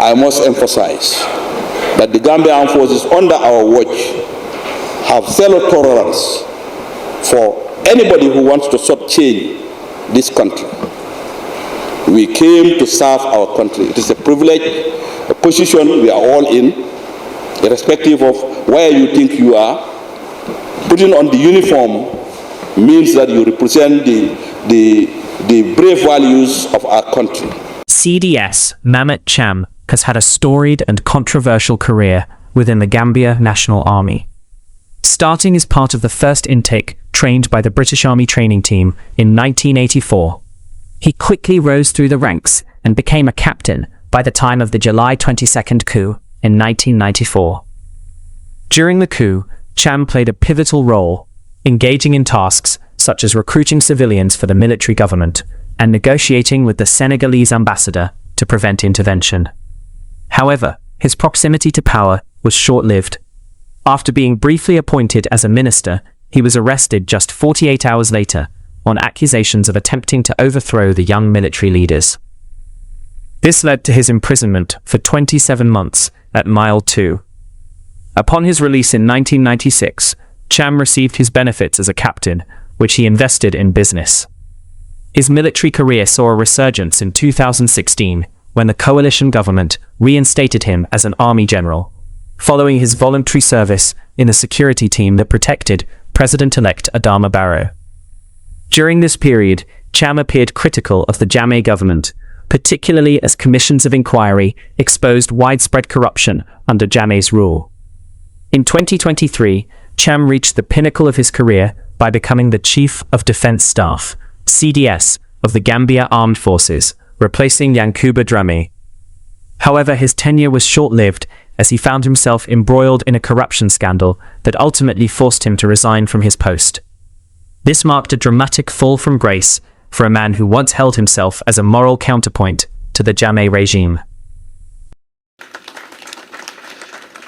I must emphasize that the Gambia Armed Forces under our watch have zero tolerance for anybody who wants to shortchange this country. We came to serve our country. It is a privilege, a position we are all in, irrespective of where you think you are. Putting on the uniform means that you represent the brave values of our country. CDS Mamat Cham has had a storied and controversial career within the Gambia National Army. Starting as part of the first intake trained by the British Army training team in 1984, he quickly rose through the ranks and became a captain by the time of the July 22nd coup in 1994. During the coup, Cham played a pivotal role, engaging in tasks such as recruiting civilians for the military government and negotiating with the Senegalese ambassador to prevent intervention. However, his proximity to power was short-lived. After being briefly appointed as a minister, he was arrested just 48 hours later on accusations of attempting to overthrow the young military leaders. This led to his imprisonment for 27 months at Mile 2. Upon his release in 1996, Cham received his benefits as a captain, which he invested in business. His military career saw a resurgence in 2016 when the coalition government reinstated him as an army general, following his voluntary service in the security team that protected President-elect Adama Barrow. During this period, Cham appeared critical of the Jammeh government, particularly as commissions of inquiry exposed widespread corruption under Jammeh's rule. In 2023, Cham reached the pinnacle of his career by becoming the Chief of Defense Staff, CDS, of the Gambia Armed Forces, replacing Yankuba Dramé. However, his tenure was short-lived as he found himself embroiled in a corruption scandal that ultimately forced him to resign from his post. This marked a dramatic fall from grace for a man who once held himself as a moral counterpoint to the Jammeh regime.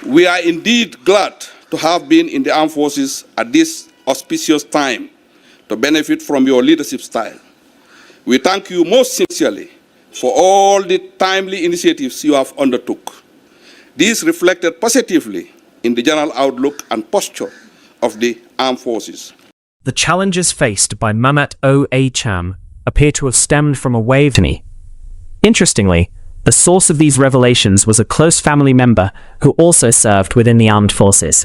We are indeed glad to have been in the armed forces at this auspicious time to benefit from your leadership style. We thank you most sincerely for all the timely initiatives you have undertook. These reflected positively in the general outlook and posture of the armed forces. The challenges faced by Mamat O.A. Cham appear to have stemmed from a wave. Interestingly, the source of these revelations was a close family member who also served within the armed forces.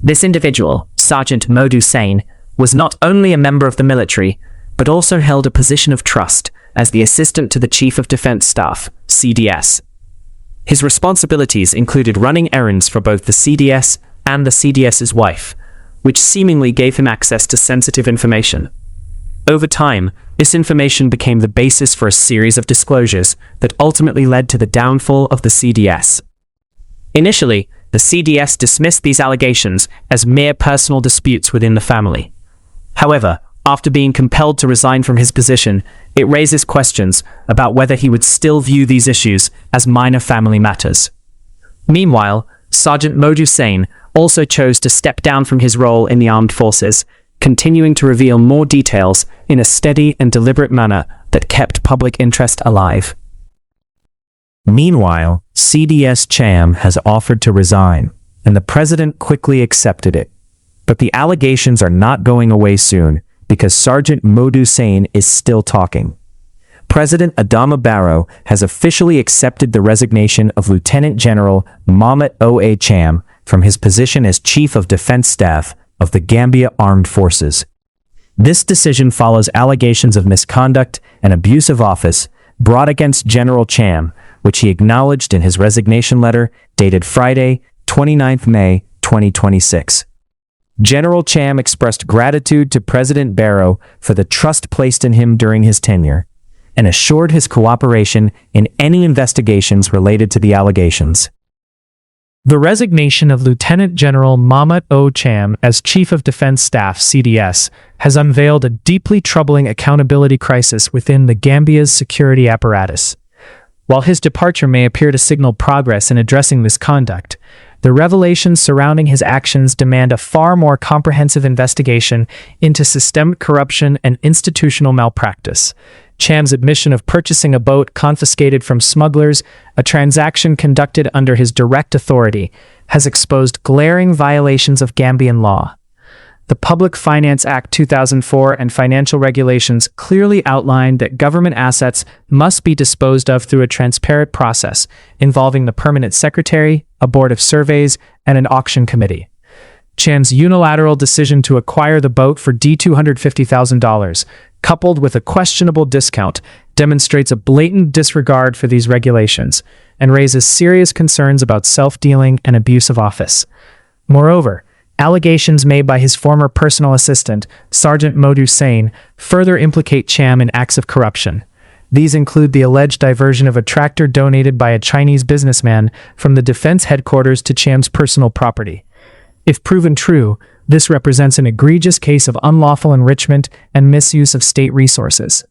This individual, Sergeant Modu Sain, was not only a member of the military, but also held a position of trust as the Assistant to the Chief of Defense Staff, CDS. His responsibilities included running errands for both the CDS and the CDS's wife, which seemingly gave him access to sensitive information. Over time, this information became the basis for a series of disclosures that ultimately led to the downfall of the CDS. Initially, the CDS dismissed these allegations as mere personal disputes within the family. However, after being compelled to resign from his position, it raises questions about whether he would still view these issues as minor family matters. Meanwhile, Sergeant Modu Sain also chose to step down from his role in the armed forces, continuing to reveal more details in a steady and deliberate manner that kept public interest alive. Meanwhile, CDS Cham has offered to resign, and the president quickly accepted it. But the allegations are not going away soon, because Sergeant Modu Sain is still talking. President Adama Barrow has officially accepted the resignation of Lieutenant General Mamat O.A. Cham from his position as Chief of Defense Staff of the Gambia Armed Forces. This decision follows allegations of misconduct and abuse of office brought against General Cham, which he acknowledged in his resignation letter dated Friday, 29 May 2026. General Cham expressed gratitude to President Barrow for the trust placed in him during his tenure, and assured his cooperation in any investigations related to the allegations. The resignation of Lieutenant General Mamat O. Cham as Chief of Defense Staff (CDS) has unveiled a deeply troubling accountability crisis within the Gambia's security apparatus. While his departure may appear to signal progress in addressing misconduct, the revelations surrounding his actions demand a far more comprehensive investigation into systemic corruption and institutional malpractice. Cham's admission of purchasing a boat confiscated from smugglers, a transaction conducted under his direct authority, has exposed glaring violations of Gambian law. The Public Finance Act 2004 and financial regulations clearly outline that government assets must be disposed of through a transparent process involving the permanent secretary, a board of surveys, and an auction committee. Cham's unilateral decision to acquire the boat for $250,000, coupled with a questionable discount, demonstrates a blatant disregard for these regulations and raises serious concerns about self-dealing and abuse of office. Moreover, allegations made by his former personal assistant, Sergeant Modou Sane, further implicate Cham in acts of corruption. These include the alleged diversion of a tractor donated by a Chinese businessman from the defense headquarters to Cham's personal property. If proven true, this represents an egregious case of unlawful enrichment and misuse of state resources.